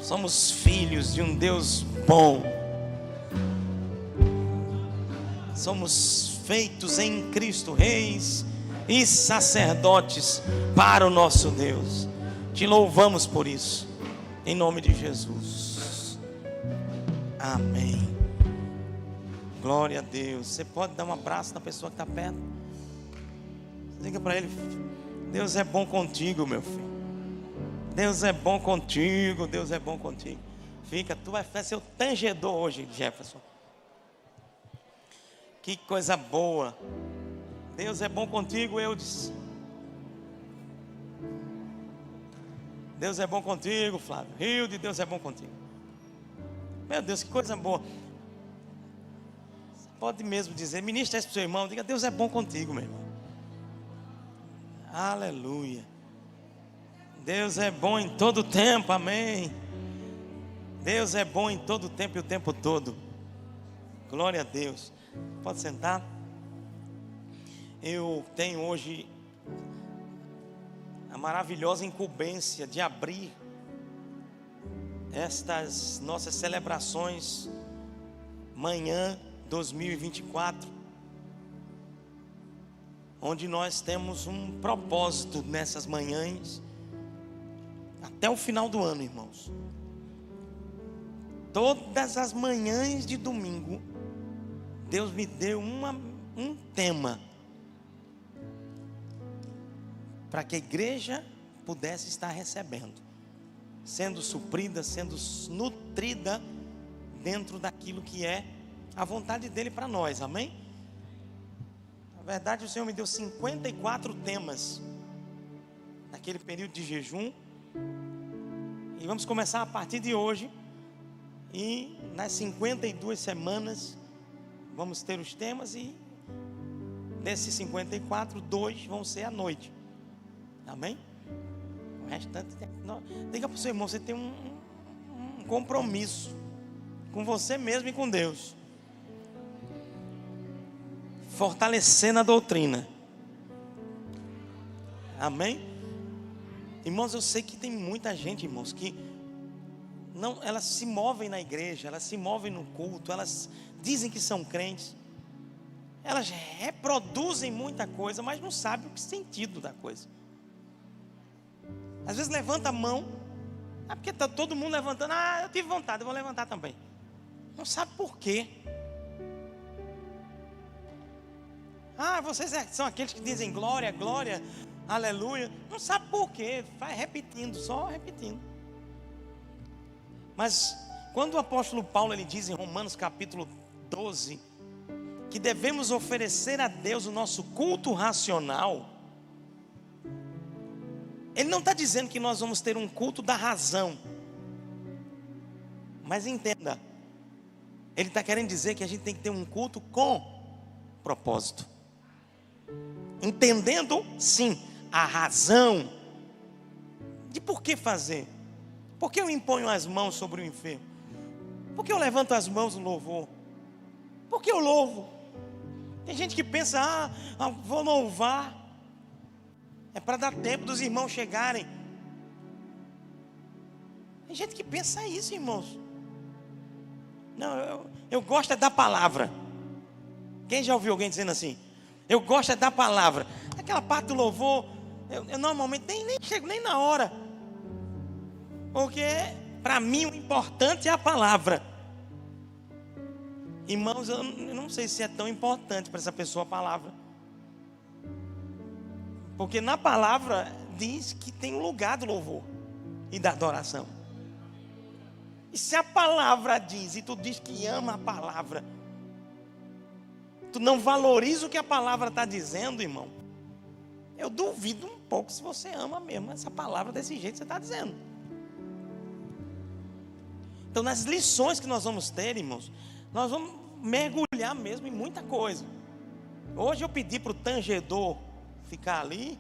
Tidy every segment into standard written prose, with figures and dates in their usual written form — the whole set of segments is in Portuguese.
Somos filhos de um Deus bom. Somos feitos em Cristo, reis e sacerdotes para o nosso Deus. Te louvamos por isso, em nome de Jesus. Amém. Glória a Deus. Você pode dar um abraço na pessoa que está perto. Diga para ele: Deus é bom contigo, meu filho. Deus é bom contigo. Deus é bom contigo. Fica, tu vai ser o tangedor hoje, Jefferson. Que coisa boa. Deus é bom contigo, Eudes. Deus é bom contigo, Flávio. Hilde, Deus é bom contigo. Meu Deus, que coisa boa. Você pode mesmo dizer, ministra isso para o seu irmão. Diga: Deus é bom contigo, meu irmão. Aleluia. Deus é bom em todo tempo, amém. Deus é bom em todo tempo e o tempo todo. Glória a Deus. Pode sentar. Eu tenho hoje a maravilhosa incumbência de abrir estas nossas celebrações manhã 2024, onde nós temos um propósito nessas manhãs até o final do ano, irmãos. Todas as manhãs de domingo Deus me deu um tema para que a igreja pudesse estar recebendo, sendo suprida, sendo nutrida dentro daquilo que é a vontade dele para nós, amém? Na verdade, o Senhor me deu 54 temas naquele período de jejum, e vamos começar a partir de hoje, e nas 52 semanas vamos ter os temas, e desses 54, 2 vão ser à noite, amém? O restante, diga para o seu irmão, você tem um compromisso com você mesmo e com Deus. Fortalecendo a doutrina, amém? Irmãos, eu sei que tem muita gente, irmãos, que não, elas se movem na igreja, elas se movem no culto, elas dizem que são crentes, elas reproduzem muita coisa, mas não sabem o sentido da coisa. Às vezes levanta a mão, porque está todo mundo levantando. Eu tive vontade, eu vou levantar também. Não sabe por quê. Vocês são aqueles que dizem glória, glória, aleluia. Não sabe por quê, vai repetindo, só repetindo. Mas quando o apóstolo Paulo ele diz em Romanos capítulo 12 que devemos oferecer a Deus o nosso culto racional, ele não está dizendo que nós vamos ter um culto da razão. Mas entenda, ele está querendo dizer que a gente tem que ter um culto com propósito, entendendo sim a razão de por que fazer. Por que eu imponho as mãos sobre o enfermo? Por que eu levanto as mãos no louvor? Por que eu louvo? Tem gente que pensa, vou louvar, é para dar tempo dos irmãos chegarem. Tem gente que pensa isso, irmãos. Não, eu gosto é da palavra. Quem já ouviu alguém dizendo assim? Eu gosto é da palavra. Aquela parte do louvor, eu normalmente nem chego nem na hora, porque para mim o importante é a palavra. Irmãos, eu não sei se é tão importante para essa pessoa a palavra, porque na palavra diz que tem um lugar do louvor e da adoração. E se a palavra diz, e tu diz que ama a palavra, tu não valoriza o que a palavra está dizendo, irmão, eu duvido um pouco se você ama mesmo essa palavra desse jeito que você está dizendo. Então, nas lições que nós vamos ter, irmãos, nós vamos mergulhar mesmo em muita coisa. Hoje eu pedi para o tangedor ficar ali.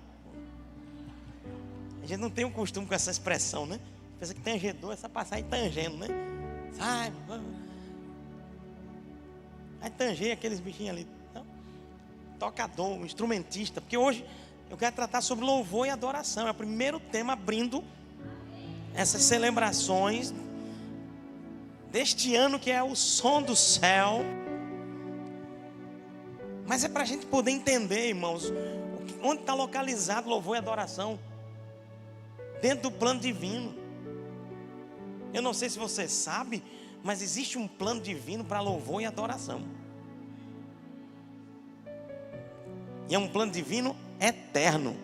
A gente não tem um costume com essa expressão, né? Pensa que tangedor é só passar aí tangendo, né? Sai, aí tangei aqueles bichinhos ali. Então, tocador, instrumentista. Porque hoje eu quero tratar sobre louvor e adoração. É o primeiro tema abrindo essas celebrações deste ano, que é o som do céu. Mas é para a gente poder entender, irmãos, onde está localizado louvor e adoração. Dentro do plano divino. Eu não sei se você sabe, mas existe um plano divino para louvor e adoração. E é um plano divino eterno.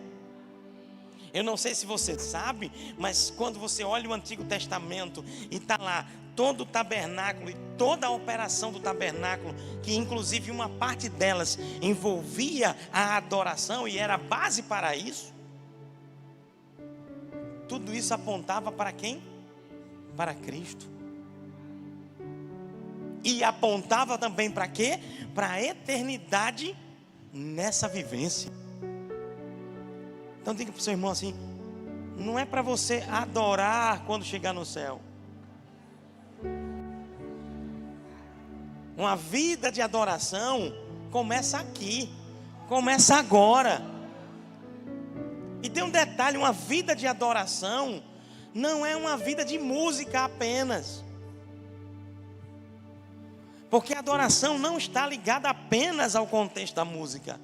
Eu não sei se você sabe, mas quando você olha o Antigo Testamento e está lá todo o tabernáculo e toda a operação do tabernáculo, que inclusive uma parte delas envolvia a adoração e era a base para isso, tudo isso apontava para quem? Para Cristo. E apontava também para quê? Para a eternidade nessa vivência. Então diga para o seu irmão assim: não é para você adorar quando chegar no céu. Uma vida de adoração começa aqui, começa agora. E tem um detalhe: uma vida de adoração não é uma vida de música apenas. Porque a adoração não está ligada apenas ao contexto da música.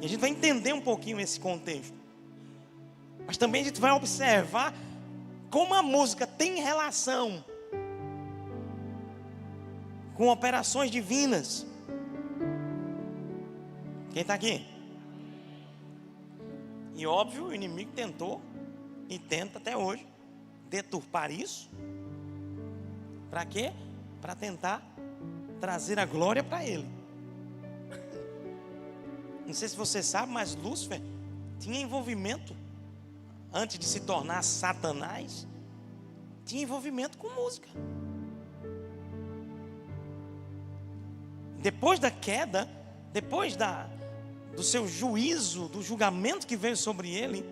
E a gente vai entender um pouquinho esse contexto. Mas também a gente vai observar como a música tem relação com operações divinas. Quem está aqui? E óbvio, o inimigo tentou e tenta até hoje deturpar isso. Para quê? Para tentar trazer a glória para ele. Não sei se você sabe, mas Lúcifer tinha envolvimento, antes de se tornar Satanás, tinha envolvimento com música. Depois da queda, depois do seu juízo, do julgamento que veio sobre ele,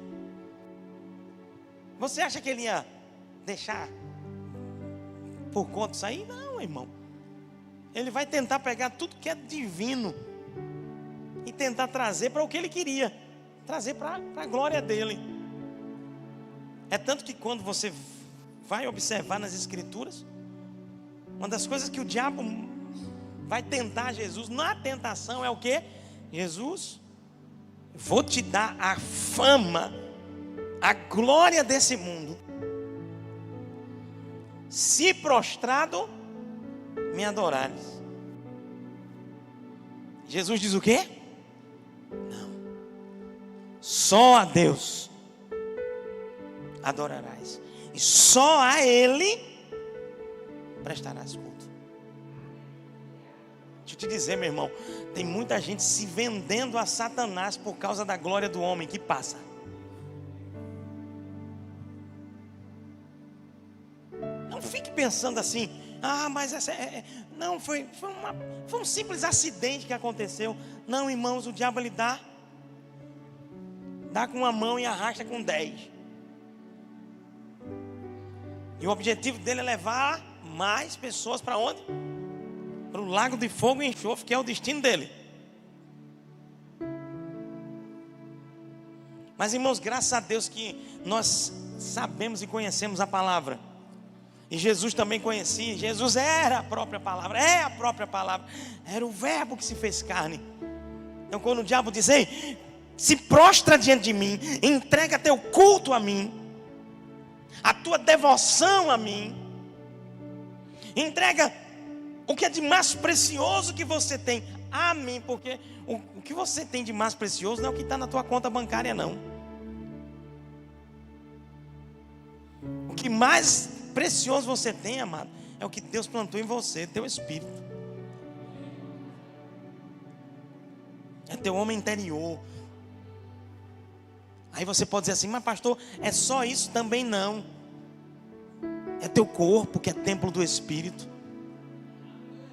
você acha que ele ia deixar por conta disso aí? Não, irmão. Ele vai tentar pegar tudo que é divino e tentar trazer para o que ele queria, trazer para a glória dele. É tanto que quando você vai observar nas Escrituras, uma das coisas que o diabo vai tentar Jesus na tentação é o quê? Jesus, vou te dar a fama, a glória desse mundo, se prostrado me adorares. Jesus diz o quê? Não. Só a Deus adorarás, e só a Ele prestarás culto. Deixa eu te dizer, meu irmão, tem muita gente se vendendo a Satanás por causa da glória do homem que passa. Não fique pensando assim: ah, mas essa não, foi um simples acidente que aconteceu. Não, irmãos, o diabo ele dá com uma mão e arrasta com 10. E o objetivo dele é levar mais pessoas para onde? Para o lago de fogo e enxofre, que é o destino dele. Mas, irmãos, graças a Deus que nós sabemos e conhecemos a palavra. E Jesus também conhecia. Jesus era a própria palavra, é a própria palavra. Era o verbo que se fez carne. Então quando o diabo diz: ei, se prostra diante de mim, entrega teu culto a mim, a tua devoção a mim, entrega o que é de mais precioso que você tem a mim. Porque o que você tem de mais precioso não é o que está na tua conta bancária, não. O que mais precioso você tem, amado, é o que Deus plantou em você, teu espírito. É teu homem interior. Aí você pode dizer assim: mas pastor, é só isso? Também não. É teu corpo, que é templo do Espírito.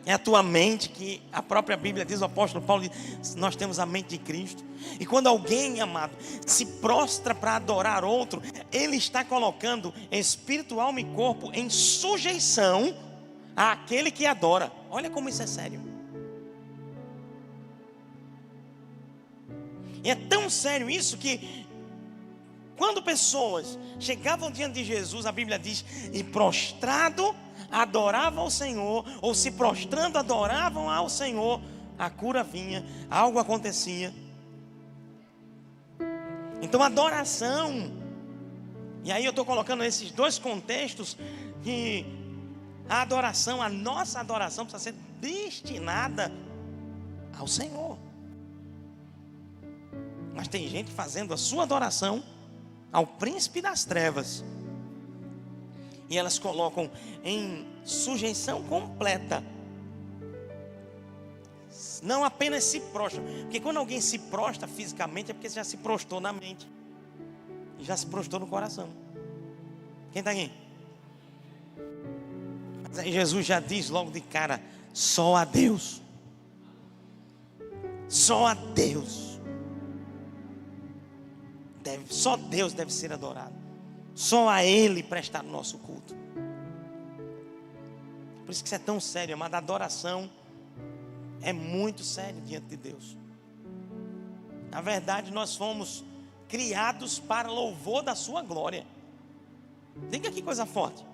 É a tua mente, que a própria Bíblia diz, o apóstolo Paulo diz, nós temos a mente de Cristo. E quando alguém, amado, se prostra para adorar outro, ele está colocando espírito, alma e corpo em sujeição àquele que adora. Olha como isso é sério. E é tão sério isso que Quando pessoas chegavam diante de Jesus, a Bíblia diz, e prostrado adoravam ao Senhor, ou se prostrando adoravam ao Senhor, a cura vinha, algo acontecia. Então adoração, e aí eu estou colocando esses dois contextos, que a adoração, a nossa adoração precisa ser destinada ao Senhor. Mas tem gente fazendo a sua adoração ao príncipe das trevas, e elas colocam em sujeição completa. Não apenas se prostra, porque quando alguém se prostra fisicamente é porque já se prostrou na mente e já se prostrou no coração. Quem está aqui? Mas aí Jesus já diz logo de cara: só a Deus, só a Deus só Deus deve ser adorado, só a Ele prestar o nosso culto. Por isso que isso é tão sério, amado. A adoração é muito sério diante de Deus. Na verdade, nós fomos criados para louvor da sua glória. Diga que coisa forte.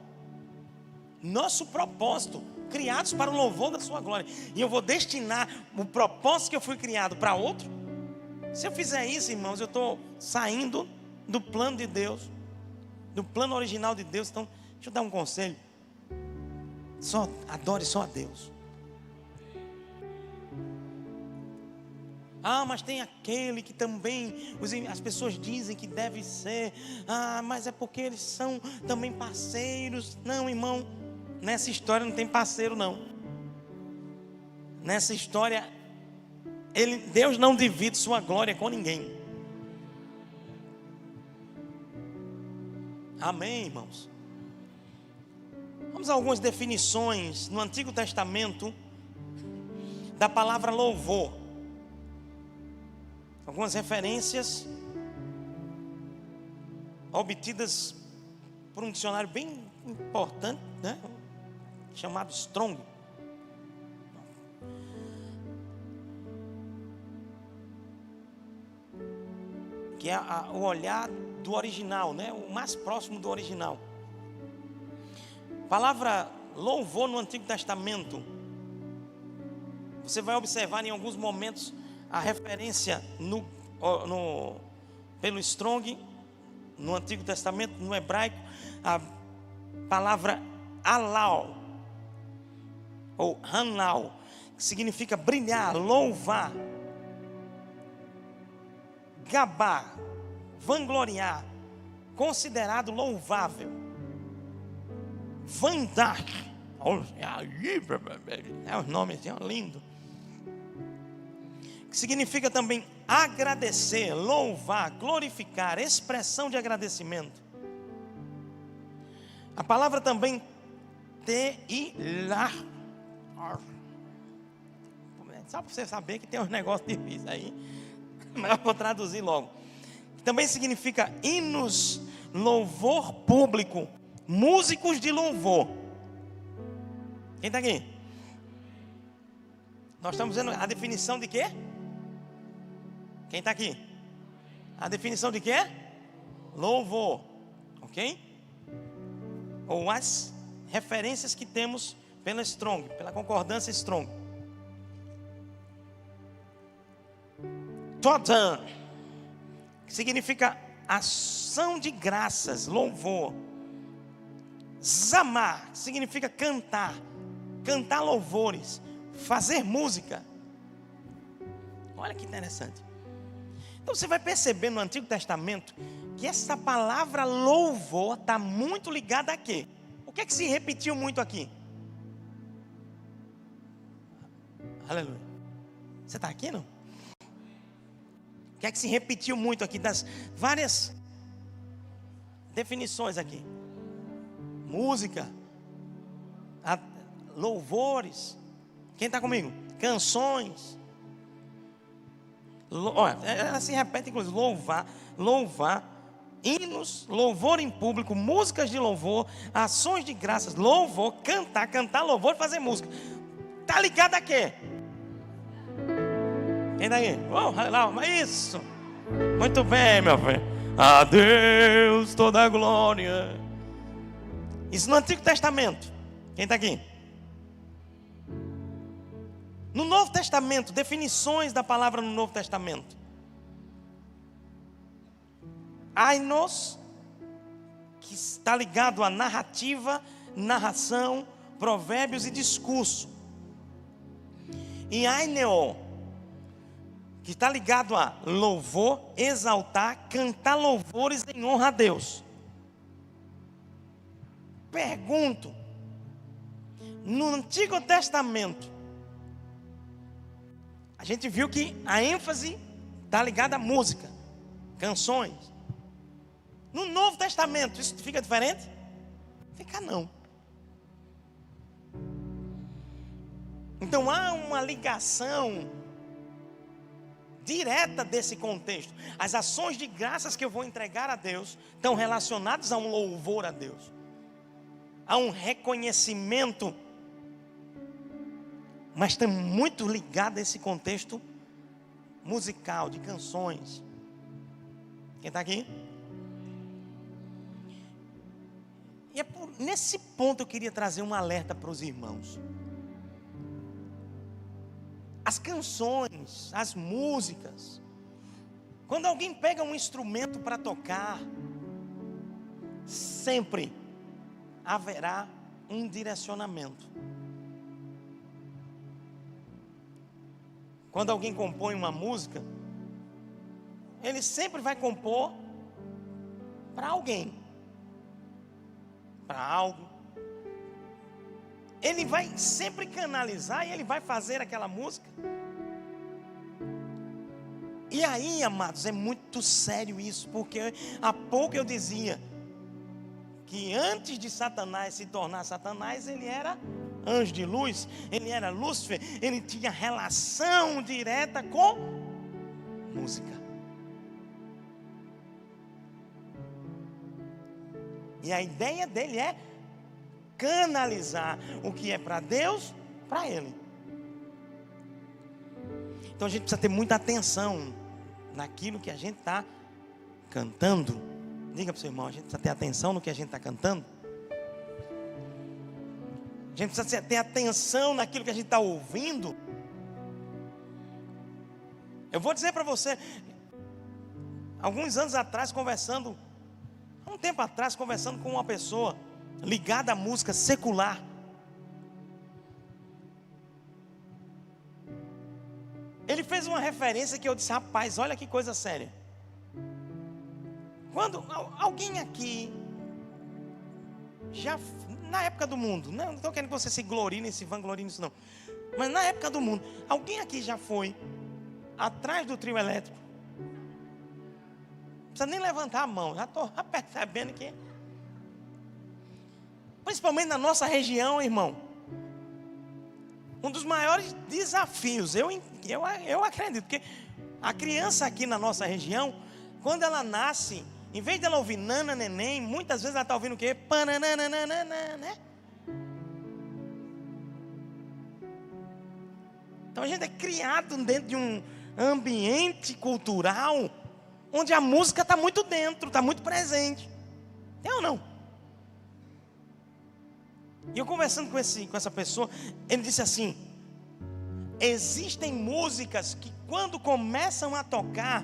Nosso propósito, criados para o louvor da sua glória. E eu vou destinar o propósito que eu fui criado para outro? Se eu fizer isso, irmãos, eu estou saindo do plano de Deus, do plano original de Deus. Então, deixa eu dar um conselho. Adore só a Deus. Ah, mas tem aquele que também as pessoas dizem que deve ser. Ah, mas é porque eles são também parceiros. Não, irmão, nessa história não tem parceiro, não. Nessa história, Deus não divide sua glória com ninguém. Amém, irmãos? Vamos a algumas definições no Antigo Testamento da palavra louvor. Algumas referências obtidas por um dicionário bem importante, né? Chamado Strong. Que é o olhar do original, né? O mais próximo do original. Palavra louvor no Antigo Testamento, você vai observar em alguns momentos a referência pelo Strong, no Antigo Testamento, no hebraico, a palavra alau, ou hanau, que significa brilhar, louvar, gabar, vangloriar, considerado louvável, vandar, é os nomes lindos, que significa também agradecer, louvar, glorificar, expressão de agradecimento. A palavra também teilar, só para você saber que tem uns negócios difíceis aí, mas eu vou traduzir logo. Também significa hinos, louvor público, músicos de louvor. Quem está aqui? Nós estamos vendo a definição de quê? Quem está aqui? A definição de quê? Louvor. Ok? Ou as referências que temos pela Strong, pela concordância Strong. Todan, que significa ação de graças, louvor. Zamar, que significa cantar, cantar louvores, fazer música. Olha que interessante. Então você vai perceber no Antigo Testamento que essa palavra louvor está muito ligada a quê? O que é que se repetiu muito aqui? Aleluia. Você está aqui, não? O que é que se repetiu muito aqui das várias definições aqui? Música, louvores. Quem está comigo? Canções. Olha, ela se repete inclusive: louvar, hinos, louvor em público, músicas de louvor, ações de graças, louvor, cantar louvor e fazer música. Está ligado a quê? Quem está aí? Oh, isso. Muito bem, meu filho. A Deus toda a glória. Isso no Antigo Testamento. Quem está aqui? No Novo Testamento, definições da palavra no Novo Testamento. Ainos, que está ligado a narrativa, narração, provérbios e discurso. E aineo, que está ligado a louvor, exaltar, cantar louvores em honra a Deus. Pergunto, no Antigo Testamento, a gente viu que a ênfase está ligada à música, canções. No Novo Testamento, isso fica diferente? Fica não. Então há uma ligação direta desse contexto. As ações de graças que eu vou entregar a Deus estão relacionadas a um louvor a Deus, a um reconhecimento, mas está muito ligado a esse contexto musical, de canções. Quem está aqui? E é nesse ponto eu queria trazer um alerta para os irmãos. As canções, as músicas, quando alguém pega um instrumento para tocar, sempre haverá um direcionamento. Quando alguém compõe uma música, ele sempre vai compor para alguém, para algo. Ele vai sempre canalizar e ele vai fazer aquela música. E aí, amados, é muito sério isso, porque há pouco eu dizia que antes de Satanás se tornar Satanás, ele era anjo de luz, ele era Lúcifer, ele tinha relação direta com música. E a ideia dele é canalizar o que é para Deus, para ele. Então a gente precisa ter muita atenção naquilo que a gente está cantando. Diga para o seu irmão, a gente precisa ter atenção no que a gente está cantando. A gente precisa ter atenção naquilo que a gente está ouvindo. Eu vou dizer para você, alguns anos atrás, um tempo atrás, conversando com uma pessoa ligada à música secular. Ele fez uma referência que eu disse, rapaz, olha que coisa séria. Quando alguém aqui, já na época do mundo, não estou querendo que você se glorie, nem se vanglorie nisso não, mas na época do mundo, alguém aqui já foi atrás do trio elétrico? Não precisa nem levantar a mão, já estou percebendo que, principalmente na nossa região, irmão, um dos maiores desafios, eu acredito, porque a criança aqui na nossa região, quando ela nasce, em vez dela ouvir nana, neném, muitas vezes ela está ouvindo o quê? Pananana, né? Então a gente é criado dentro de um ambiente cultural onde a música está muito dentro, está muito presente. É ou não? E eu conversando com essa pessoa, ele disse assim: existem músicas que quando começam a tocar,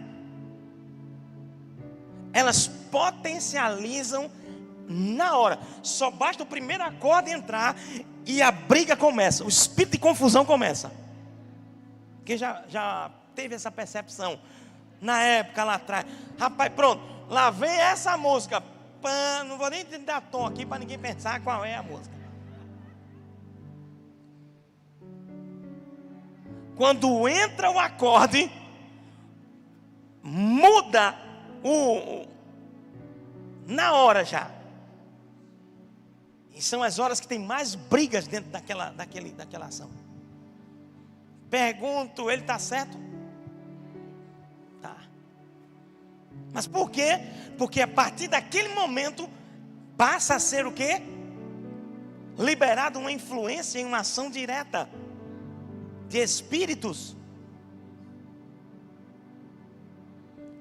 elas potencializam na hora. Só basta o primeiro acorde entrar e a briga começa, o espírito de confusão começa. Porque já teve essa percepção na época lá atrás. Rapaz, pronto, lá vem essa música. Não vou nem dar tom aqui para ninguém pensar qual é a música. Quando entra o acorde, muda na hora já. E são as horas que tem mais brigas dentro daquela ação. Pergunto, ele está certo? Tá. Mas por quê? Porque a partir daquele momento passa a ser o quê? Liberado uma influência em uma ação direta de espíritos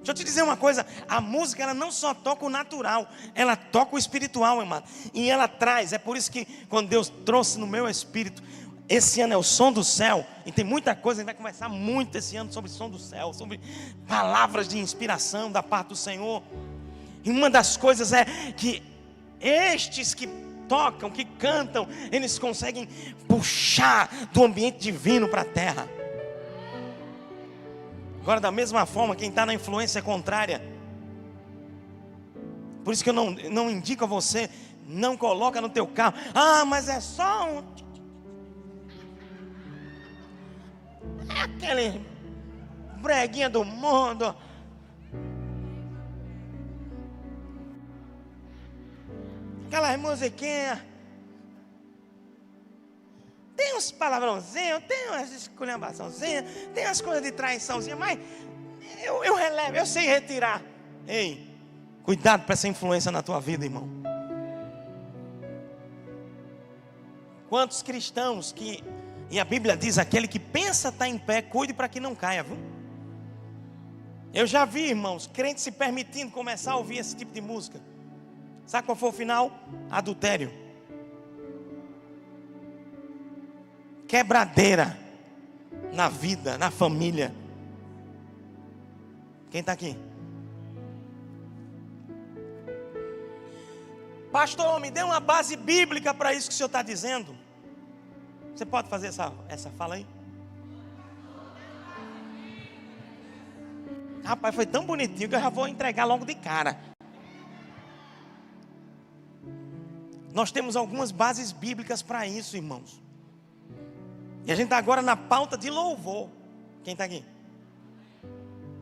Deixa eu te dizer uma coisa, a música ela não só toca o natural, ela toca o espiritual, irmão. E ela traz, é por isso que quando Deus trouxe no meu espírito, esse ano é o som do céu, e tem muita coisa, a gente vai conversar muito esse ano sobre o som do céu, sobre palavras de inspiração da parte do Senhor. E uma das coisas é que estes que tocam, que cantam, eles conseguem puxar do ambiente divino para a terra. Agora, da mesma forma, quem está na influência contrária, por isso que eu não indico a você, não coloca no teu carro, mas é só um, é aquele breguinha do mundo, aquelas musiquinhas, tem uns palavrãozinhos, tem umas esculhambaçãozinhas, tem umas coisas de traiçãozinha, mas eu relevo, eu sei retirar. Ei, cuidado para essa influência na tua vida, irmão. Quantos cristãos que, e a Bíblia diz, aquele que pensa estar em pé, cuide para que não caia, viu? Eu já vi, irmãos, crentes se permitindo começar a ouvir esse tipo de música. Sabe qual foi o final? Adultério. Quebradeira na vida, na família. Quem está aqui? Pastor, me dê uma base bíblica para isso que o senhor está dizendo. Você pode fazer essa fala aí? Rapaz, foi tão bonitinho que eu já vou entregar logo de cara. Nós temos algumas bases bíblicas para isso, irmãos. E a gente está agora na pauta de louvor. Quem está aqui?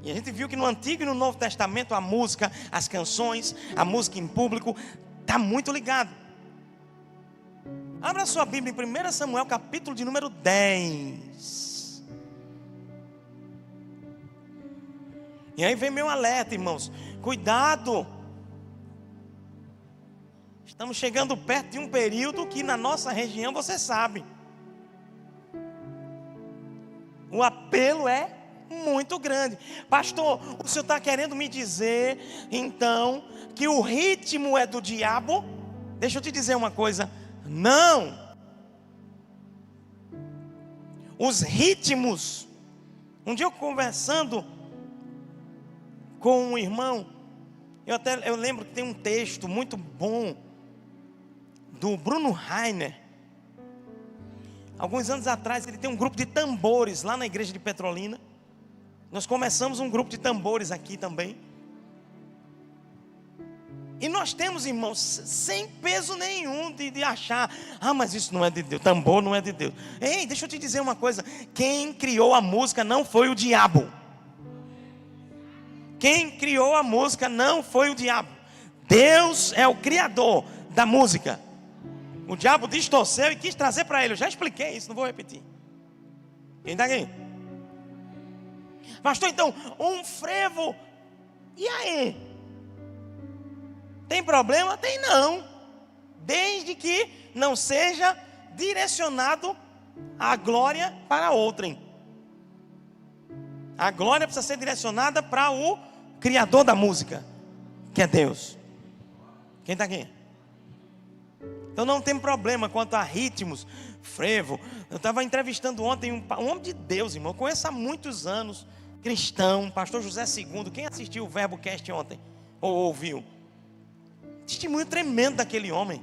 E a gente viu que no Antigo e no Novo Testamento a música, as canções, a música em público está muito ligado. Abra sua Bíblia em 1 Samuel, capítulo de número 10. E aí vem meu alerta, irmãos. Cuidado. Estamos chegando perto de um período que na nossa região, você sabe, o apelo é muito grande. Pastor, o senhor está querendo me dizer, então, que o ritmo é do diabo? Deixa eu te dizer uma coisa. Não. Os ritmos. Um dia eu conversando com um irmão, eu lembro que tem um texto muito bom do Bruno Rainer. Alguns anos atrás ele tem um grupo de tambores lá na igreja de Petrolina. Nós começamos um grupo de tambores aqui também. E nós temos, irmãos, sem peso nenhum de achar, mas isso não é de Deus, tambor não é de Deus. Ei, deixa eu te dizer uma coisa. Quem criou a música não foi o diabo. Quem criou a música não foi o diabo. Deus é o criador da música. O diabo distorceu e quis trazer para ele. Eu já expliquei isso, não vou repetir. Quem está aqui? Pastor, então, um frevo. E aí? Tem problema? Tem não. Desde que não seja direcionado a glória para outrem. A glória precisa ser direcionada para o Criador da música, que é Deus. Quem está aqui? Então não tem problema quanto a ritmos, frevo. Eu estava entrevistando ontem um homem de Deus, irmão. Eu conheço há muitos anos, cristão, pastor José II. Quem assistiu o VerboCast ontem? Ou ouviu? Testemunho tremendo daquele homem.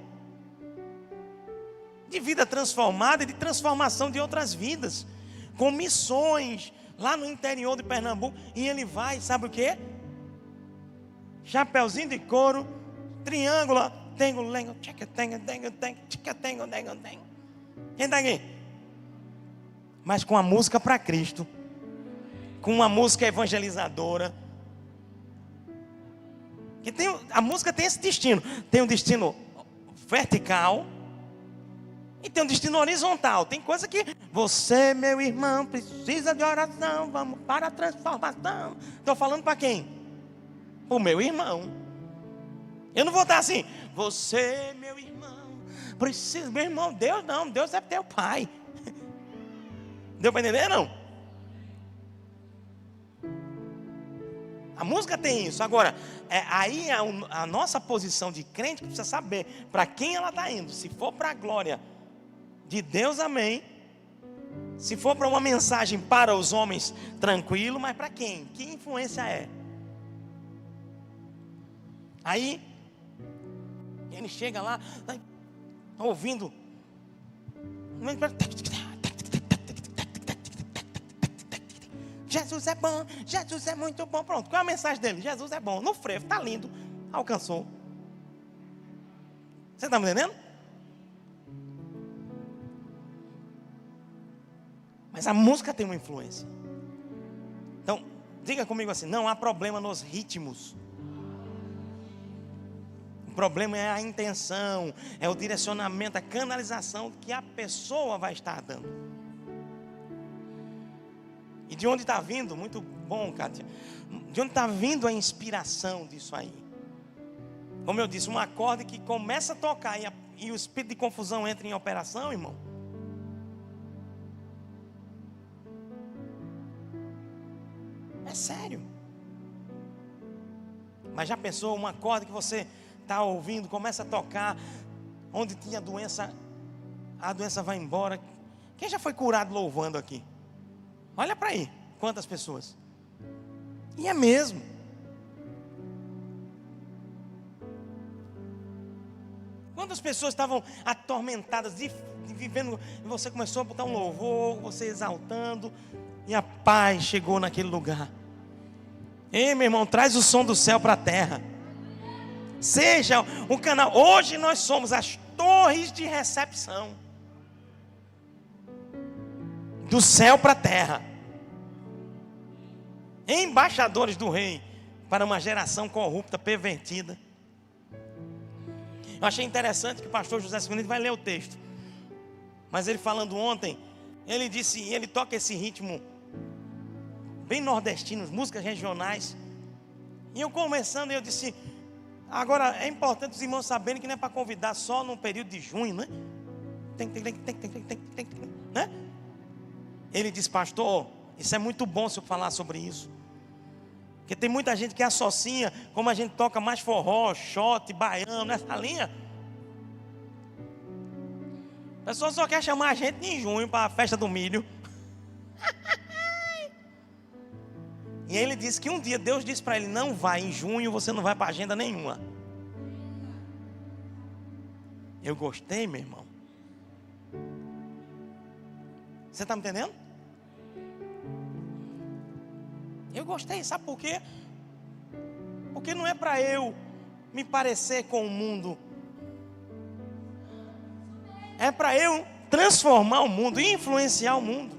De vida transformada e de transformação de outras vidas. Com missões lá no interior de Pernambuco. E ele vai, sabe o quê? Chapeuzinho de couro, triângulo. Quem está aqui? Mas com a música para Cristo, com uma música evangelizadora. Que a música tem esse destino. Tem um destino vertical e tem um destino horizontal. Tem coisa que você, meu irmão, precisa de oração. Vamos para a transformação. Estou falando para quem? Para o meu irmão. Eu não vou estar assim. Você, meu irmão, precisa. Meu irmão, Deus não. Deus é teu pai. Deu para entender, não? A música tem isso. Agora, aí a nossa posição de crente precisa saber para quem ela está indo. Se for para a glória de Deus, amém. Se for para uma mensagem para os homens, tranquilo. Mas para quem? Que influência é? Aí, ele chega lá, ouvindo. Jesus é bom, Jesus é muito bom. Pronto, qual é a mensagem dele? Jesus é bom, no frevo, está lindo, alcançou. Você está me entendendo? Mas a música tem uma influência. Então, diga comigo assim: não há problema nos ritmos. O problema é a intenção, é o direcionamento, a canalização que a pessoa vai estar dando. E de onde está vindo? Muito bom, Kátia. De onde está vindo a inspiração disso aí? Como eu disse, um acorde que começa a tocar e o espírito de confusão entra em operação, irmão. É sério. Mas já pensou, um acorde que você está ouvindo, começa a tocar, onde tinha doença, a doença vai embora. Quem já foi curado louvando aqui? Olha para aí, quantas pessoas. E é mesmo. Quantas pessoas estavam atormentadas, vivendo, e você começou a botar um louvor, você exaltando, e a paz chegou naquele lugar. Ei, meu irmão, traz o som do céu para a terra. Seja um canal. Hoje nós somos as torres de recepção do céu para a terra, embaixadores do rei para uma geração corrupta, pervertida. Eu achei interessante que o pastor José Segundo vai ler o texto, mas ele falando ontem, ele disse, ele toca esse ritmo bem nordestino, músicas regionais. E eu começando, eu disse, agora é importante os irmãos saberem que não é para convidar só no período de junho, né? Né? Ele disse, pastor, isso é muito bom se eu falar sobre isso. Porque tem muita gente que associa, como a gente toca mais forró, shot, baiano, essa linha. A pessoa só quer chamar a gente em junho para a festa do milho. E ele disse que um dia Deus disse para ele, não vai, em junho você não vai para agenda nenhuma. Eu gostei, meu irmão. Você está me entendendo? Eu gostei, sabe por quê? Porque não é para eu me parecer com o mundo. É para eu transformar o mundo, influenciar o mundo.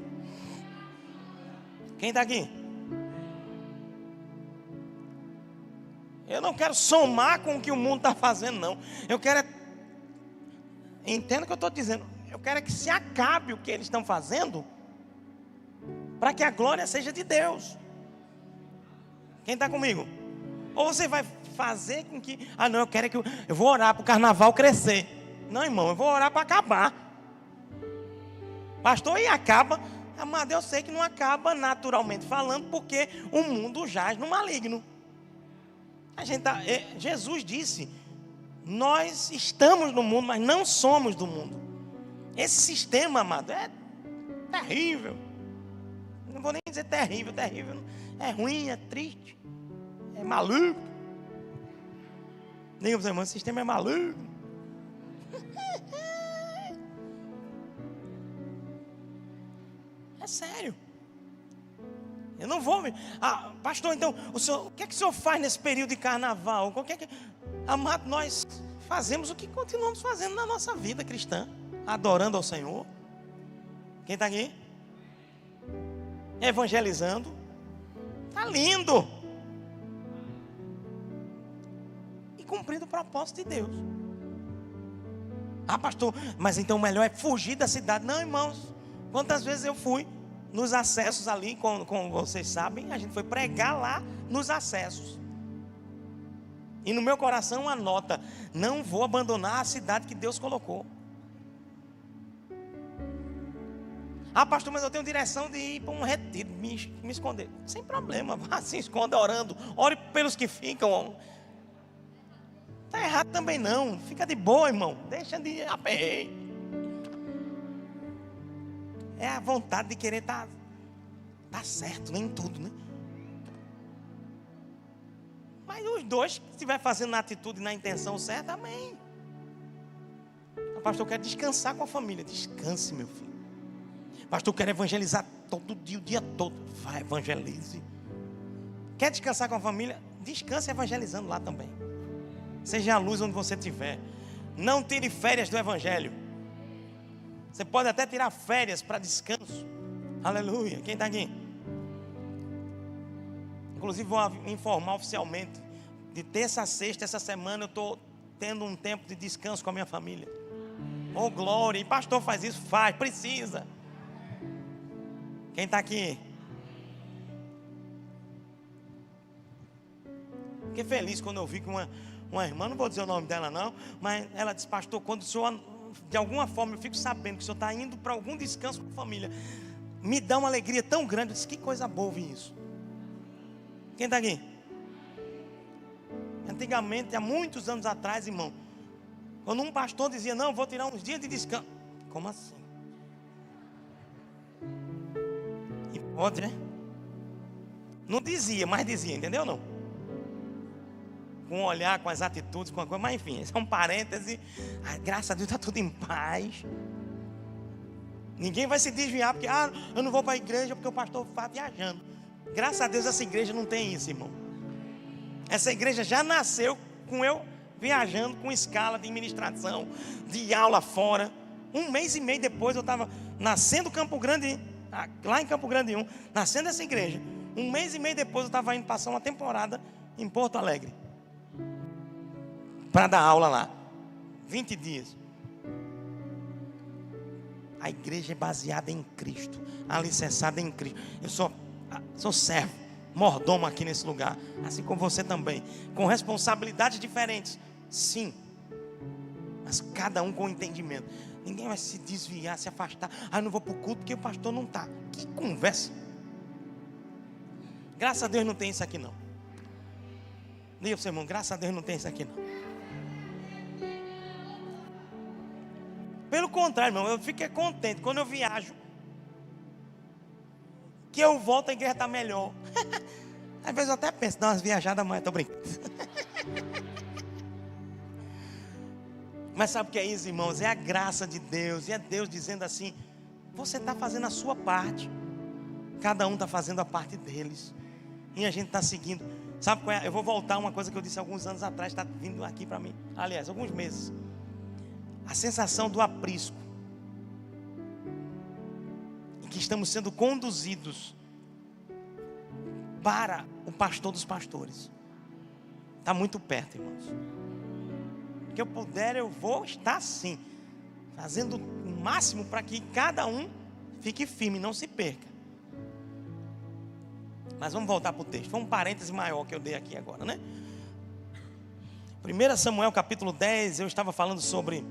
Quem está aqui? Eu não quero somar com o que o mundo está fazendo, não. Eu quero, entenda o que eu estou dizendo. Eu quero que se acabe o que eles estão fazendo, para que a glória seja de Deus. Quem está comigo? Ou você vai fazer com que, não, eu quero que eu vou orar para o carnaval crescer. Não, irmão, eu vou orar para acabar. Pastor, e acaba? Amado, eu sei que não acaba naturalmente falando, porque o mundo jaz no maligno. Jesus disse, nós estamos no mundo, mas não somos do mundo. Esse sistema, amado, é terrível. Não vou nem dizer terrível, terrível. É ruim, é triste, é maluco. Diga para os irmãos, o sistema é maluco. É sério. Eu não vou. Pastor, então, o que é que o senhor faz nesse período de carnaval? Amado, nós fazemos o que continuamos fazendo na nossa vida cristã, adorando ao Senhor. Quem está aqui? Evangelizando. Está lindo. E cumprindo o propósito de Deus. Pastor, mas então o melhor é fugir da cidade. Não, irmãos. Quantas vezes eu fui nos acessos ali, como vocês sabem, a gente foi pregar lá nos acessos. E no meu coração uma nota: não vou abandonar a cidade que Deus colocou. Ah, pastor, mas eu tenho direção de ir para um retiro, me esconder. Sem problema, vá se esconda orando. Ore pelos que ficam. Está errado também não. Fica de boa, irmão. Deixa de aperreio. É a vontade de querer estar certo, nem tudo, né? Mas os dois, se estiver fazendo na atitude e na intenção certa, amém. O pastor quer descansar com a família. Descanse, meu filho. Pastor, eu quero evangelizar todo dia, o dia todo. Vai, evangelize. Quer descansar com a família? Descanse evangelizando lá também. Seja a luz onde você estiver. Não tire férias do evangelho. Você pode até tirar férias para descanso. Aleluia. Quem está aqui? Inclusive vou informar oficialmente. De terça a sexta, essa semana eu estou tendo um tempo de descanso com a minha família. Oh glória. E pastor faz isso? Faz, precisa. Quem está aqui? Fiquei feliz quando eu vi que uma irmã, não vou dizer o nome dela não, mas ela disse, pastor, quando o senhor, de alguma forma eu fico sabendo que o senhor está indo para algum descanso com a família, me dá uma alegria tão grande. Eu disse, que coisa boa ouvir isso. Quem está aqui? Antigamente, há muitos anos atrás, irmão, quando um pastor dizia, não, vou tirar uns dias de descanso. Como assim? E pode, né? Não dizia, mas dizia, entendeu não? Com o olhar, com as atitudes, com a coisa, mas enfim, esse é um parêntese. Graças a Deus está tudo em paz. Ninguém vai se desviar, porque eu não vou para a igreja porque o pastor está viajando. Graças a Deus essa igreja não tem isso, irmão. Essa igreja já nasceu com eu viajando com escala de ministração, de aula fora. 1 mês e meio depois eu estava nascendo Campo Grande, lá em Campo Grande 1, nascendo essa igreja. 1 mês e meio depois eu estava indo passar uma temporada em Porto Alegre para dar aula lá. 20 dias. A igreja é baseada em Cristo, alicerçada em Cristo. Eu sou servo, mordomo aqui nesse lugar, assim como você também, com responsabilidades diferentes, sim, mas cada um com entendimento. Ninguém vai se desviar, se afastar. Não vou para o culto porque o pastor não está. Que conversa. Graças a Deus não tem isso aqui não. Diga para o seu irmão, graças a Deus não tem isso aqui não. Pelo contrário, irmão, eu fico contente quando eu viajo, que eu volto, a igreja está melhor. Às vezes eu até penso, dá umas viajadas, mas estou brincando. Mas sabe o que é isso, irmãos? É a graça de Deus, e é Deus dizendo assim, você está fazendo a sua parte, cada um está fazendo a parte deles, e a gente está seguindo. Sabe qual é? Eu vou voltar a uma coisa que eu disse alguns anos atrás, está vindo aqui para mim, aliás, alguns meses. A sensação do aprisco, em que estamos sendo conduzidos para o pastor dos pastores, está muito perto, irmãos. Que eu puder, eu vou estar sim, fazendo o máximo para que cada um fique firme, não se perca. Mas vamos voltar para o texto. Foi um parêntese maior que eu dei aqui agora, né? 1 Samuel capítulo 10, eu estava falando sobre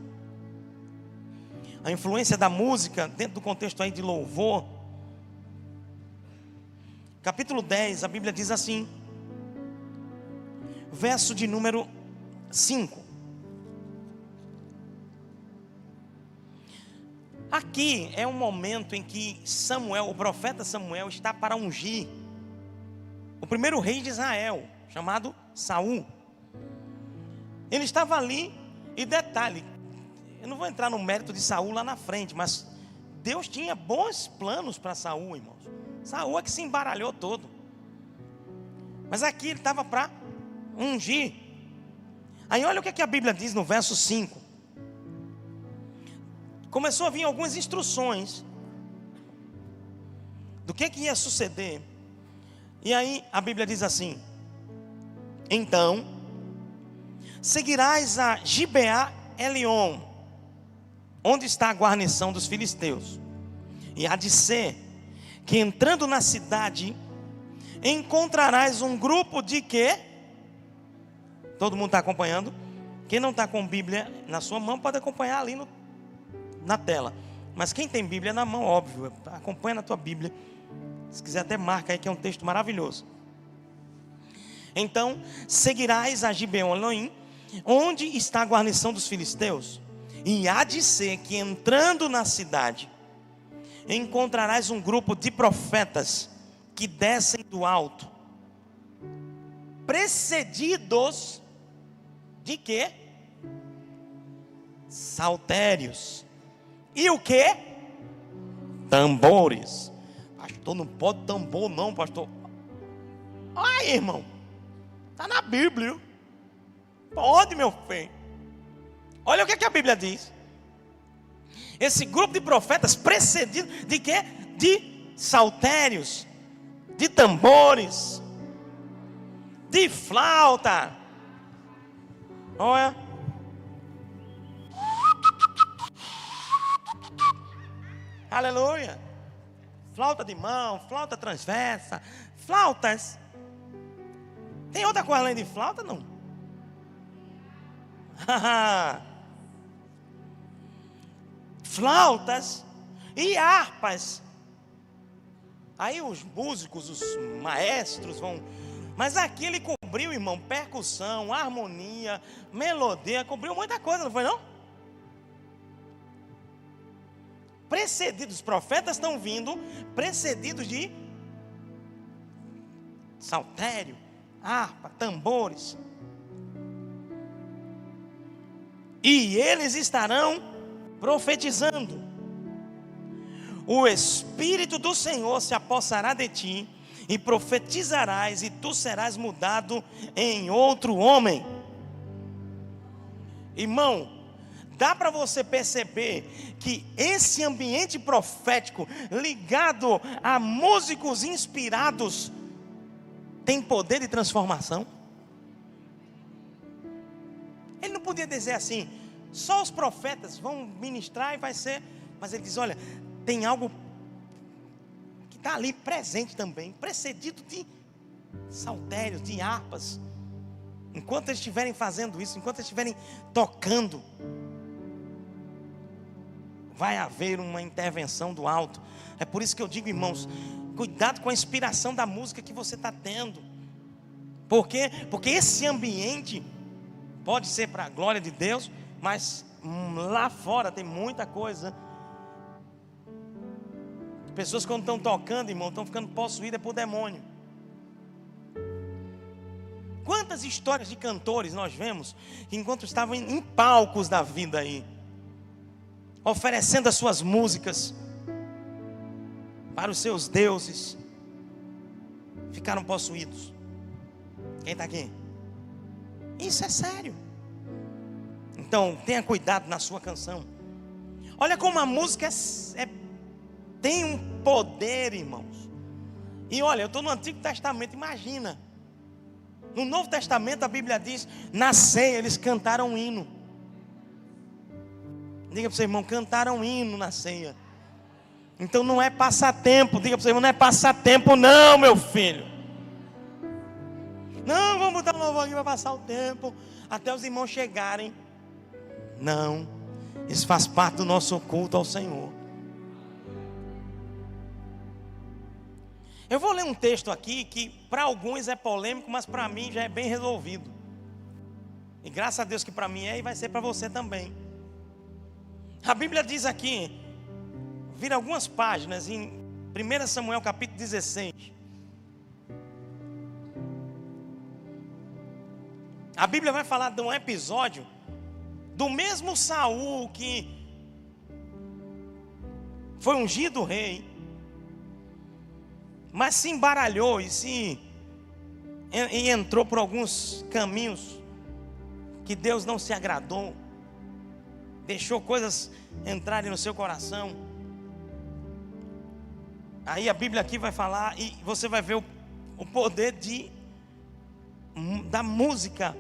a influência da música dentro do contexto aí de louvor. Capítulo 10, a Bíblia diz assim, verso de número 5. Aqui é um momento em que Samuel, o profeta Samuel, está para ungir o primeiro rei de Israel, chamado Saul. Ele estava ali, e detalhe, eu não vou entrar no mérito de Saul lá na frente, mas Deus tinha bons planos para Saul, irmãos. Saul é que se embaralhou todo. Mas aqui ele estava para ungir. Aí olha o que a Bíblia diz no verso 5. Começou a vir algumas instruções do que ia suceder. E aí a Bíblia diz assim: então seguirás a Gibeá Elion, onde está a guarnição dos filisteus. E há de ser que entrando na cidade encontrarás um grupo de quê? Todo mundo está acompanhando? Quem não está com Bíblia na sua mão pode acompanhar ali na tela. Mas quem tem Bíblia na mão, óbvio, acompanha na tua Bíblia. Se quiser até marca aí, que é um texto maravilhoso. Então, seguirás a Gibeon Elohim, onde está a guarnição dos filisteus. E há de ser que entrando na cidade, encontrarás um grupo de profetas que descem do alto, precedidos de quê? Saltérios. E o quê? Tambores. Pastor, não pode tambor não, pastor. Ai, irmão, está na Bíblia. Pode, meu filho. Olha o que a Bíblia diz. Esse grupo de profetas precedido de quê? De saltérios, de tambores, de flauta. Olha. Aleluia. Flauta de mão, flauta transversa, flautas. Tem outra coisa além de flauta, não? Flautas e harpas. Aí os músicos, os maestros vão. Mas aqui ele cobriu, irmão, percussão, harmonia, melodia, cobriu muita coisa, não foi não? Precedidos, os profetas estão vindo, precedidos de saltério, harpa, tambores. E eles estarão profetizando. O Espírito do Senhor se apossará de ti, e profetizarás, e tu serás mudado em outro homem. Irmão, dá para você perceber que esse ambiente profético, ligado a músicos inspirados, tem poder de transformação? Ele não podia dizer assim, só os profetas vão ministrar e vai ser. Mas ele diz, olha, tem algo que está ali presente também, precedido de saltérios, de harpas. Enquanto eles estiverem fazendo isso, enquanto eles estiverem tocando, vai haver uma intervenção do alto. É por isso que eu digo, irmãos, cuidado com a inspiração da música que você está tendo. Por quê? Porque esse ambiente pode ser para a glória de Deus, mas lá fora tem muita coisa. Pessoas quando estão tocando, irmão, estão ficando possuídas por demônio. Quantas histórias de cantores nós vemos que enquanto estavam em palcos da vida aí, oferecendo as suas músicas para os seus deuses, ficaram possuídos. Quem está aqui? Isso é sério. Então tenha cuidado na sua canção. Olha como a música tem um poder, irmãos. E olha, eu estou no Antigo Testamento, imagina. No Novo Testamento a Bíblia diz, na ceia eles cantaram um hino. Diga para o seu irmão, cantaram um hino na ceia. Então não é passatempo. Diga para o seu irmão, não é passatempo não, meu filho. Não, vamos botar um louvor aqui para passar o tempo, até os irmãos chegarem. Não, isso faz parte do nosso culto ao Senhor. Eu vou ler um texto aqui que para alguns é polêmico, mas para mim já é bem resolvido. E graças a Deus que para mim é e vai ser para você também. A Bíblia diz aqui, vira algumas páginas em 1 Samuel capítulo 16. A Bíblia vai falar de um episódio do mesmo Saul que foi ungido rei, mas se embaralhou e entrou por alguns caminhos que Deus não se agradou, deixou coisas entrarem no seu coração. Aí a Bíblia aqui vai falar e você vai ver o poder da música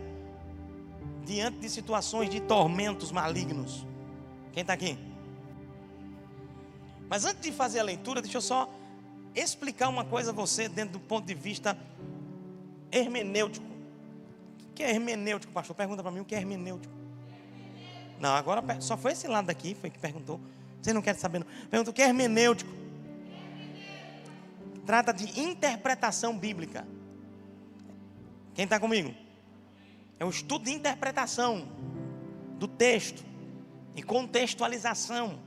diante de situações de tormentos malignos. Quem está aqui? Mas antes de fazer a leitura, deixa eu só explicar uma coisa a você dentro do ponto de vista hermenêutico. O que é hermenêutico, pastor? Pergunta para mim o que é hermenêutico. Não, agora só foi esse lado daqui foi que perguntou. Você não quer saber não? Pergunta, o que é hermenêutico? Trata de interpretação bíblica. Quem está comigo? É o estudo de interpretação do texto e contextualização.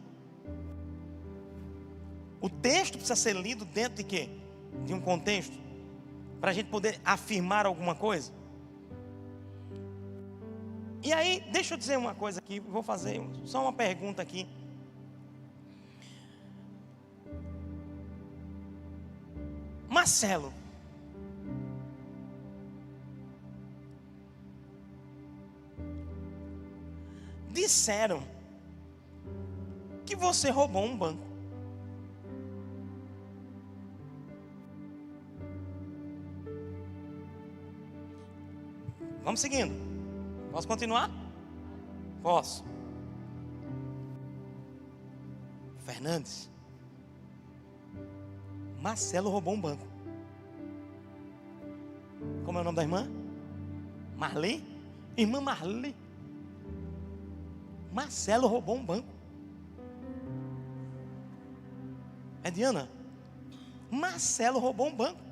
O texto precisa ser lido dentro de quê? De um contexto, para a gente poder afirmar alguma coisa. E aí, deixa eu dizer uma coisa aqui, vou fazer só uma pergunta aqui. Marcelo, disseram que você roubou um banco. Vamos seguindo. Posso continuar? Posso. Fernandes, Marcelo roubou um banco. Como é o nome da irmã? Marli? Irmã Marli. Marcelo roubou um banco. É Diana? Marcelo roubou um banco.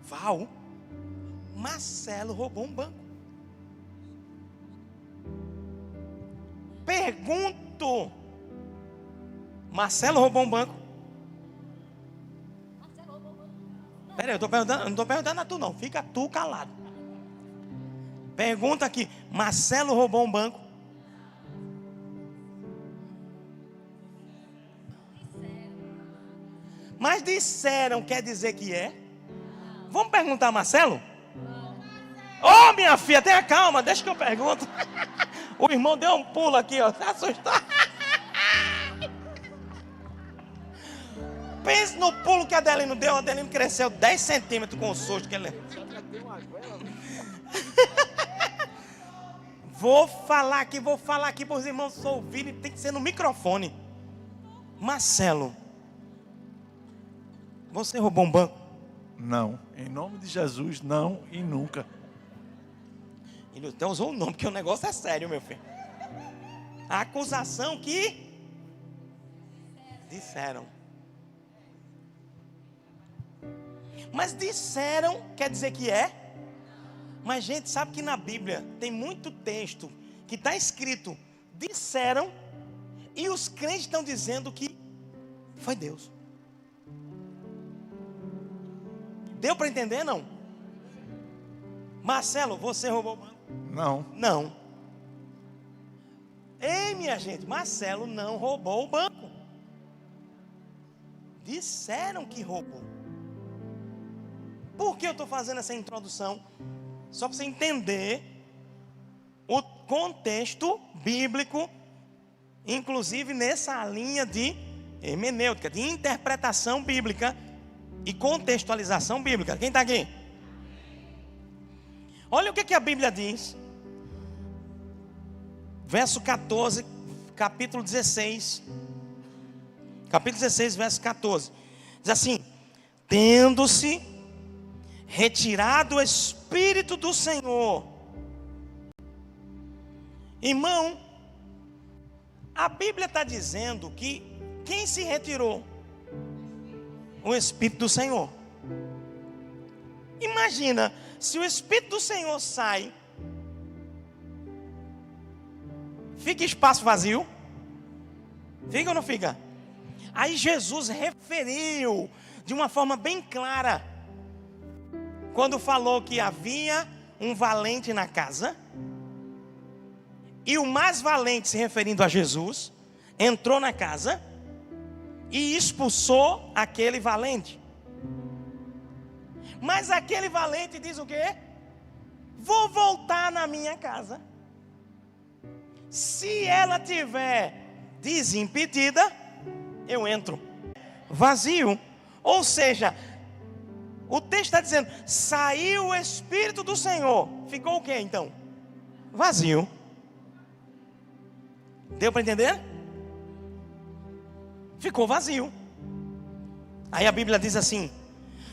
Val, Marcelo roubou um banco. Pergunto, Marcelo roubou um banco? Peraí, eu não estou perguntando a tu não, fica tu calado. Pergunta aqui, Marcelo roubou um banco? Mas disseram, quer dizer que é? Vamos perguntar a Marcelo? Ô, minha filha, tenha calma, deixa que eu pergunto. O irmão deu um pulo aqui, ó, se assustou. Pense no pulo que a Adelino deu. A Adelino cresceu 10 centímetros com o susto que ele... Vou falar aqui para os irmãos ouvirem. Tem que ser no microfone. Marcelo, você roubou um banco? Não, em nome de Jesus, não e nunca. Ele até usou o nome, porque o negócio é sério, meu filho. A acusação que disseram. Mas disseram, quer dizer que é? Mas gente, sabe que na Bíblia tem muito texto que está escrito, disseram, e os crentes estão dizendo que foi Deus. Deu para entender, não? Marcelo, você roubou o banco? Não. Não. Ei, minha gente, Marcelo não roubou o banco. Disseram que roubou. Por que eu estou fazendo essa introdução? Só para você entender o contexto bíblico, inclusive nessa linha de hermenêutica, de interpretação bíblica e contextualização bíblica. Quem está aqui? Olha o que a Bíblia diz. Verso 14, capítulo 16. Capítulo 16, verso 14. Diz assim: tendo-se retirado o Espírito do Senhor. Irmão, a Bíblia está dizendo que quem se retirou? O Espírito do Senhor. Imagina, se o Espírito do Senhor sai, fica espaço vazio? Fica ou não fica? Aí Jesus referiu de uma forma bem clara, quando falou que havia um valente na casa, e o mais valente, se referindo a Jesus, entrou na casa e expulsou aquele valente. Mas aquele valente diz o quê? Vou voltar na minha casa. Se ela tiver desimpedida, eu entro. Vazio. Ou seja, o texto está dizendo, saiu o Espírito do Senhor. Ficou o quê então? Vazio. Deu para entender? Ficou vazio. Aí a Bíblia diz assim: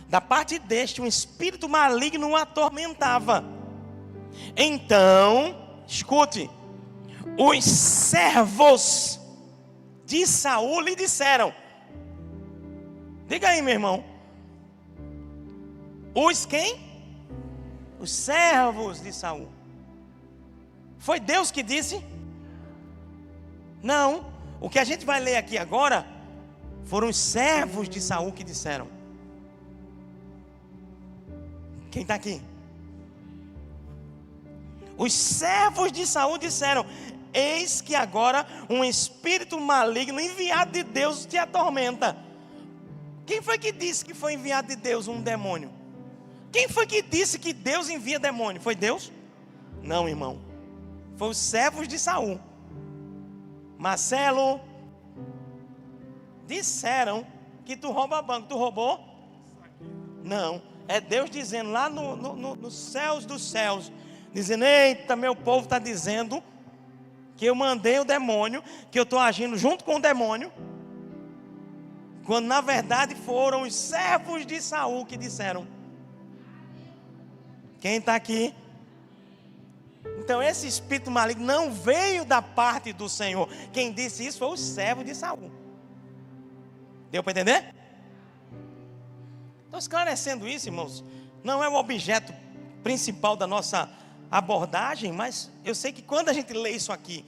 da parte deste um espírito maligno o atormentava. Então, escute, Os servos de Saul lhe disseram. Diga aí, meu irmão. Os quem? Os servos de Saul. Foi Deus que disse? Não. O que a gente vai ler aqui agora foram os servos de Saul que disseram. Quem está aqui? Os servos de Saul disseram: eis que agora um espírito maligno enviado de Deus te atormenta. Quem foi que disse que foi enviado de Deus um demônio? Quem foi que disse que Deus envia demônio? Foi Deus? Não, irmão. Foi os servos de Saul. Marcelo, disseram que tu rouba banco. Tu roubou? Não. É Deus dizendo lá nos céus dos céus, dizendo: eita, meu povo está dizendo que eu mandei o demônio, que eu estou agindo junto com o demônio, quando na verdade foram os servos de Saul que disseram. Quem está aqui? Então esse espírito maligno não veio da parte do Senhor. Quem disse isso foi o servo de Saul. Deu para entender? Então, esclarecendo isso, irmãos, não é o objeto principal da nossa abordagem, mas eu sei que quando a gente lê isso aqui,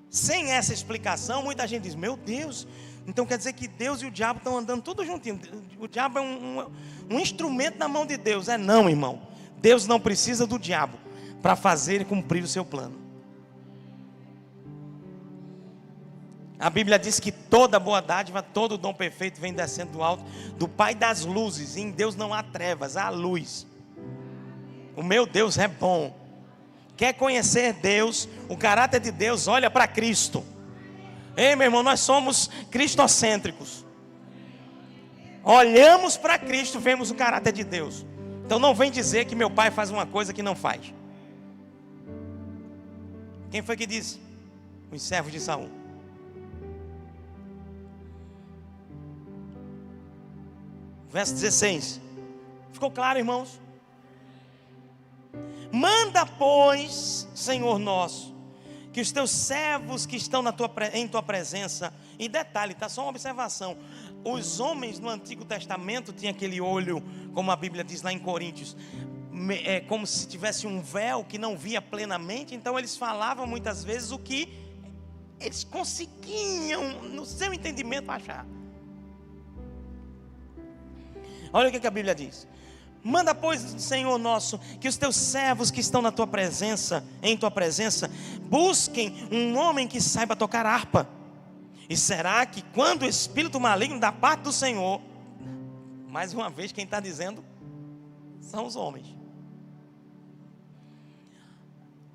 sem essa explicação, muita gente diz: meu Deus, então quer dizer que Deus e o diabo estão andando tudo juntinho. O diabo é um instrumento na mão de Deus. É não, irmão. Deus não precisa do diabo para fazer e cumprir o seu plano. A Bíblia diz que toda boa dádiva, todo dom perfeito vem descendo do alto, do Pai das luzes. E em Deus não há trevas, há luz. O meu Deus é bom. Quer conhecer Deus, o caráter de Deus, olha para Cristo. Ei, meu irmão, nós somos cristocêntricos. Olhamos para Cristo, vemos o caráter de Deus. Então não vem dizer que meu pai faz uma coisa que não faz. Quem foi que disse? Os servos de Saul. Verso 16. Ficou claro, irmãos? Manda, pois, Senhor nosso, que os teus servos que estão em tua presença. E detalhe, tá só uma observação. Os homens no Antigo Testamento tinham aquele olho, como a Bíblia diz lá em Coríntios, como se tivesse um véu que não via plenamente. Então eles falavam muitas vezes o que eles conseguiam, no seu entendimento, achar. Olha o que a Bíblia diz. Manda, pois, Senhor nosso, que os teus servos que estão na tua presença, em tua presença, busquem um homem que saiba tocar harpa. E será que quando o espírito maligno da parte do Senhor, mais uma vez quem está dizendo são os homens,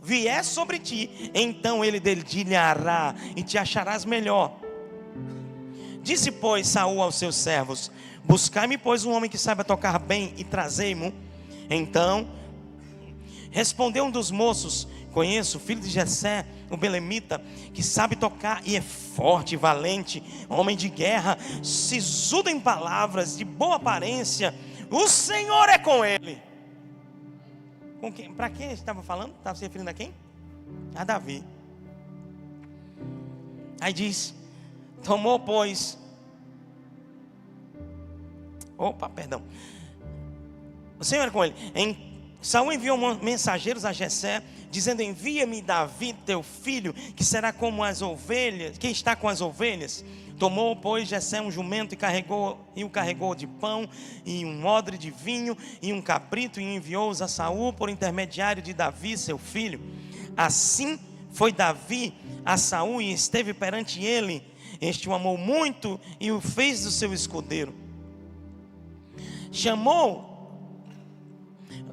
vier sobre ti, então ele dedilhará e te acharás melhor. Disse, pois, Saul aos seus servos: buscai-me, pois, um homem que saiba tocar bem e trazei-mo. Então respondeu um dos moços: conheço o filho de Jessé, o belemita, que sabe tocar e é forte e valente, homem de guerra, sisudo em palavras, de boa aparência. O Senhor é com ele. Para quem ele estava falando? Estava se referindo a quem? A Davi. Aí diz: tomou, pois. O Senhor é com ele. Saul enviou mensageiros a Jessé, dizendo: envia-me Davi, teu filho, que será como as ovelhas, que está com as ovelhas. Tomou, pois, Jessé um jumento e o carregou de pão, e um odre de vinho, e um cabrito, e enviou-os a Saul por intermediário de Davi, seu filho. Assim foi Davi a Saul e esteve perante ele. Este o amou muito e o fez do seu escudeiro.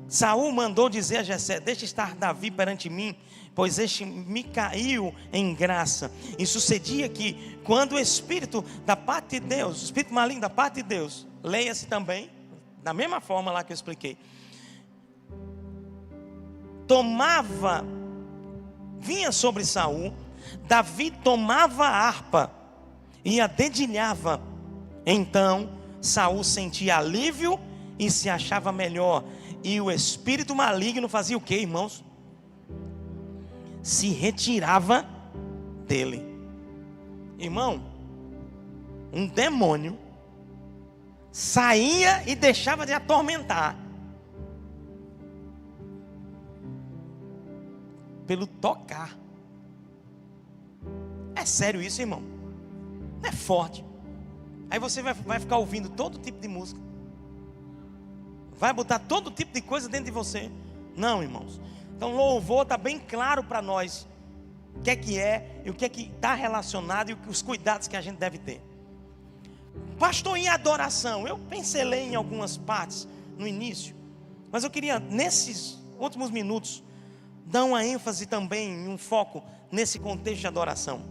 Saul mandou dizer a Jessé: deixa estar Davi perante mim, pois este me caiu em graça. E sucedia que, quando o espírito da parte de Deus, o espírito maligno da parte de Deus, leia-se também, da mesma forma lá que eu expliquei, vinha sobre Saul, Davi tomava a harpa e a dedilhava. Então Saul sentia alívio e se achava melhor. E o espírito maligno fazia o que, irmãos? Se retirava dele. Irmão, um demônio saía e deixava de atormentar pelo tocar. É sério isso, irmão? Não é forte? Aí você vai ficar ouvindo todo tipo de música, vai botar todo tipo de coisa dentro de você. Não, irmãos. Então louvor está bem claro para nós o que é e o que está relacionado e os cuidados que a gente deve ter. Pastor, em adoração, eu pincelei em algumas partes no início, mas eu queria nesses últimos minutos dar uma ênfase também, um foco nesse contexto de adoração.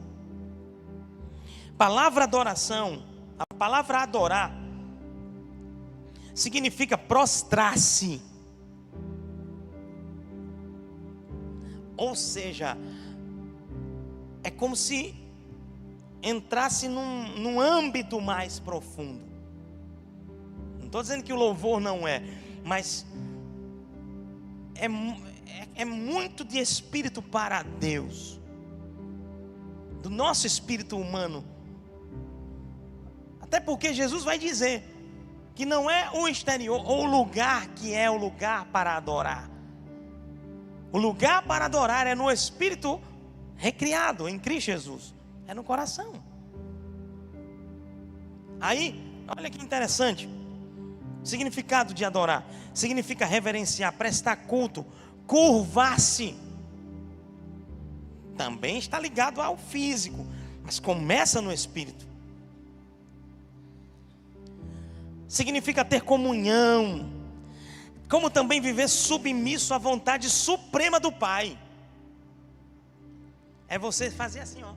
Palavra adoração, a palavra adorar significa prostrar-se, ou seja, é como se entrasse num âmbito mais profundo. Não estou dizendo que o louvor não é, mas é muito de espírito para Deus, do nosso espírito humano. Até porque Jesus vai dizer que não é o exterior ou o lugar que é o lugar para adorar. O lugar para adorar é no espírito recriado em Cristo Jesus, é no coração. Aí, olha que interessante. O significado de adorar significa reverenciar, prestar culto, curvar-se. Também está ligado ao físico, mas começa no espírito. Significa ter comunhão, como também viver submisso à vontade suprema do Pai. É você fazer assim, ó.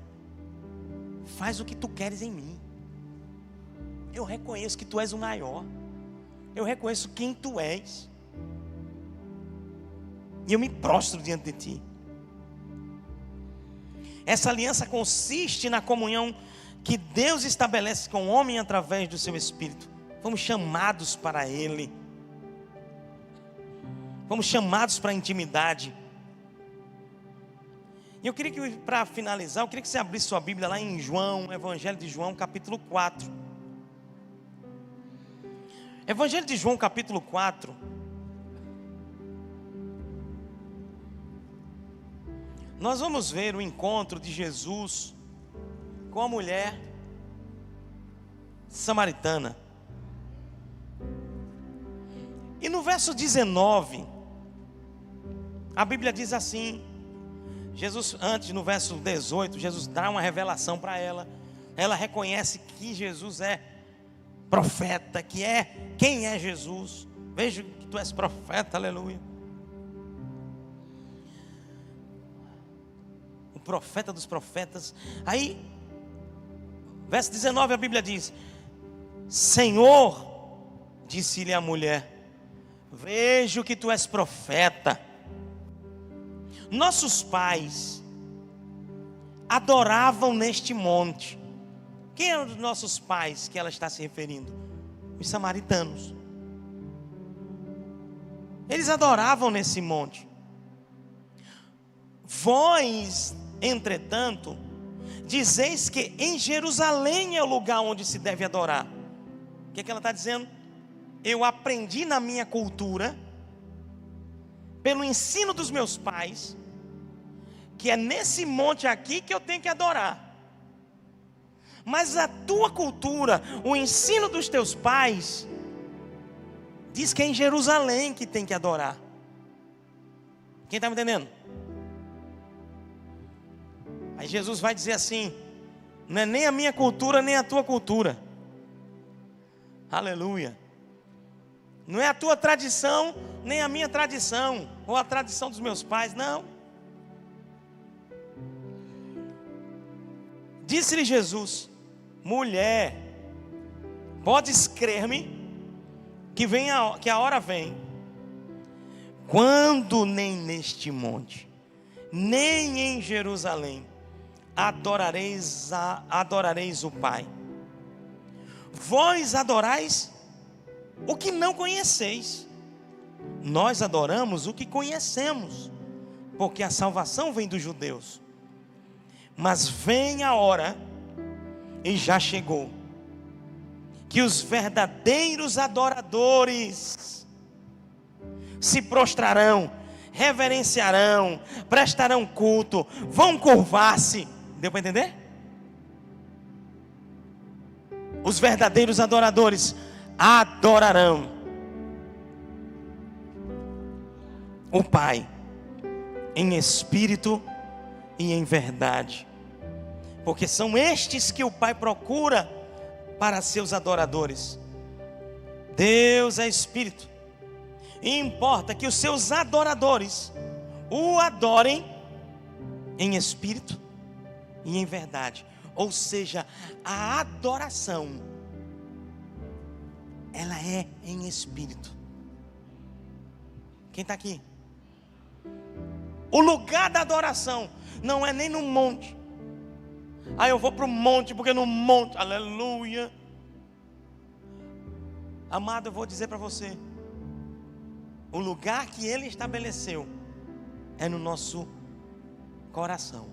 Faz o que tu queres em mim. Eu reconheço que tu és o maior. Eu reconheço quem tu és. E eu me prostro diante de ti. Essa aliança consiste na comunhão que Deus estabelece com o homem através do seu Espírito. Fomos chamados para Ele. Fomos chamados para a intimidade. E eu queria que, para finalizar, eu queria que você abrisse sua Bíblia lá em João, Evangelho de João, capítulo 4. Evangelho de João, capítulo 4. Nós vamos ver o encontro de Jesus com a mulher samaritana. E no verso 19, a Bíblia diz assim: Jesus, antes no verso 18, Jesus dá uma revelação para ela. Ela reconhece que Jesus é profeta, que é quem é Jesus. Vejo que tu és profeta, aleluia. O profeta dos profetas. Aí, verso 19, a Bíblia diz: Senhor, disse-lhe a mulher, vejo que tu és profeta. Nossos pais adoravam neste monte. Quem eram os nossos pais que ela está se referindo? Os samaritanos. Eles adoravam nesse monte. Vós, entretanto, dizeis que em Jerusalém é o lugar onde se deve adorar. O que ela está dizendo? Eu aprendi na minha cultura, pelo ensino dos meus pais, que é nesse monte aqui que eu tenho que adorar. Mas a tua cultura, o ensino dos teus pais, diz que é em Jerusalém que tem que adorar. Quem está me entendendo? Aí Jesus vai dizer assim: não é nem a minha cultura, nem a tua cultura. Aleluia. Não é a tua tradição, nem a minha tradição, ou a tradição dos meus pais, não. Disse-lhe Jesus: mulher, podes crer-me que a hora vem, quando nem neste monte, nem em Jerusalém adorareis o Pai. Vós adorais o que não conheceis, nós adoramos o que conhecemos, porque a salvação vem dos judeus. Mas vem a hora, e já chegou, que os verdadeiros adoradores se prostrarão, reverenciarão, prestarão culto, vão curvar-se. Deu para entender? Os verdadeiros adoradores adorarão o Pai em espírito e em verdade, porque são estes que o Pai procura para seus adoradores. Deus é espírito, e importa que os seus adoradores o adorem em espírito e em verdade. Ou seja, a adoração, ela é em espírito. Quem está aqui? O lugar da adoração não é nem no monte. Eu vou para o monte, porque no monte, aleluia. Amado, eu vou dizer para você, o lugar que Ele estabeleceu é no nosso coração.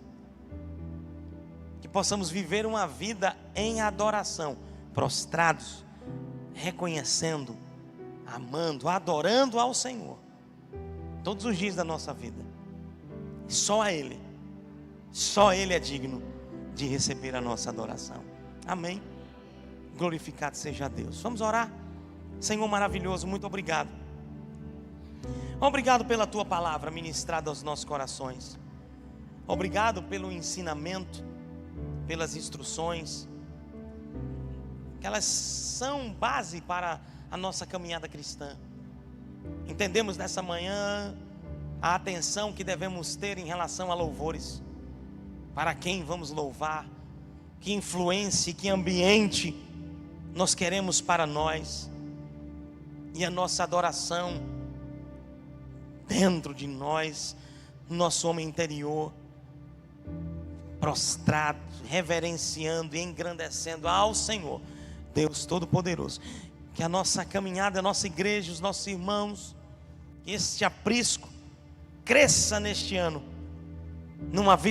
Que possamos viver uma vida em adoração, prostrados, reconhecendo, amando, adorando ao Senhor, todos os dias da nossa vida. Só a Ele é digno de receber a nossa adoração. Amém? Glorificado seja Deus. Vamos orar? Senhor maravilhoso, muito obrigado. Obrigado pela Tua palavra ministrada aos nossos corações. Obrigado pelo ensinamento, pelas instruções, que elas são base para a nossa caminhada cristã. Entendemos nessa manhã a atenção que devemos ter em relação a louvores. Para quem vamos louvar, que influência, que ambiente nós queremos para nós, e a nossa adoração dentro de nós, nosso homem interior, prostrado, reverenciando e engrandecendo ao Senhor, Deus Todo-Poderoso. Que a nossa caminhada, a nossa igreja, os nossos irmãos, que este aprisco cresça neste ano, numa vida